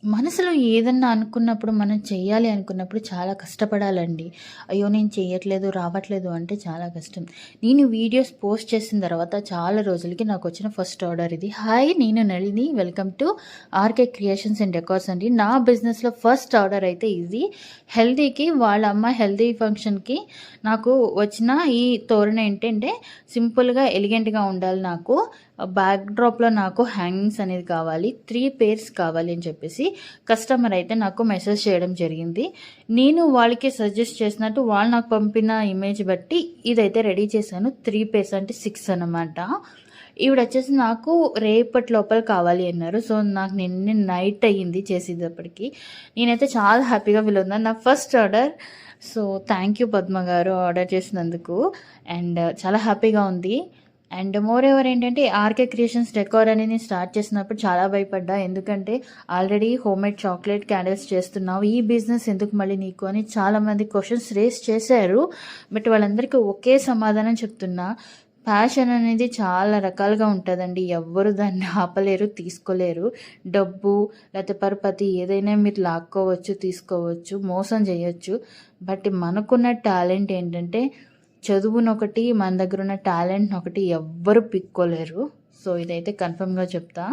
మనసులో ఏదన్నా అనుకున్నప్పుడు, మనం చెయ్యాలి అనుకున్నప్పుడు చాలా కష్టపడాలండి. అయ్యో! నేను చెయ్యట్లేదు, రావట్లేదు అంటే చాలా కష్టం. నేను వీడియోస్ పోస్ట్ చేసిన తర్వాత చాలా రోజులకి నాకొచ్చిన ఫస్ట్ ఆర్డర్ ఇది. హాయ్! నేను Nalini. Welcome to RK creations and decors అండి. నా బిజినెస్‌లో ఫస్ట్ ఆర్డర్ అయితే ఇది. హెల్తీకి వాళ్ళ అమ్మ హెల్తీ ఫంక్షన్‌కి నాకు వచ్చిన ఈ తోరణ ఏంటంటే సింపుల్‌గా, ఎలిగెంట్‌గా ఉండాలి నాకు. బ్యాక్ డ్రాప్‌లో నాకు హ్యాంగింగ్స్ అనేది కావాలి. 3 పెయిర్స్ కావాలి అని చెప్పేసి కస్టమర్ అయితే నాకు మెసేజ్ చేయడం జరిగింది. నేను వాళ్ళకి సజెస్ట్ చేసినట్టు వాళ్ళు నాకు పంపిన ఇమేజ్ బట్టి ఇదైతే రెడీ చేశాను. 3 పెయిర్స్ అంటే 6 అనమాట. ఈవిడొచ్చేసి నాకు రేపటి లోపల కావాలి అన్నారు. సో, నాకు నిన్న నైట్ అయ్యింది చేసేటప్పటికి. నేనైతే చాలా హ్యాపీగా ఫీల్ అవుతున్నాను. నా first order. So, thank you Padma గారు ఆర్డర్ చేసినందుకు. అండ్ చాలా హ్యాపీగా ఉంది. అండ్ మోర్ ఎవర్ ఏంటంటే ఆర్‌కే క్రియేషన్స్ డెకార్ అనేది స్టార్ట్ చేసినప్పుడు చాలా భయపడ్డా. ఎందుకంటే ఆల్రెడీ హోమ్‌మేడ్ చాక్లెట్ క్యాండిల్స్ చేస్తున్నావు. ఈ బిజినెస్ ఎందుకు మళ్ళీ నీకు అని చాలామంది క్వెషన్స్ రేజ్ చేశారు. బట్ వాళ్ళందరికీ ఒకే సమాధానం చెప్తున్నా. ప్యాషన్ అనేది చాలా రకాలుగా ఉంటదండి. ఎవ్వరు దాన్ని ఆపలేరు, తీసుకోలేరు. డబ్బు లేకపోతే పరపతి ఏదైనా మీరు లాక్కోవచ్చు, తీసుకోవచ్చు, మోసం చేయొచ్చు. బట్ మనకున్న టాలెంట్ ఏంటంటే చదువునొకటి, మన దగ్గరున్న టాలెంట్‌నొకటి ఎవ్వరు పిక్కోలేరు. సో, ఇదైతే కన్ఫర్మ్‌గా చెప్తా.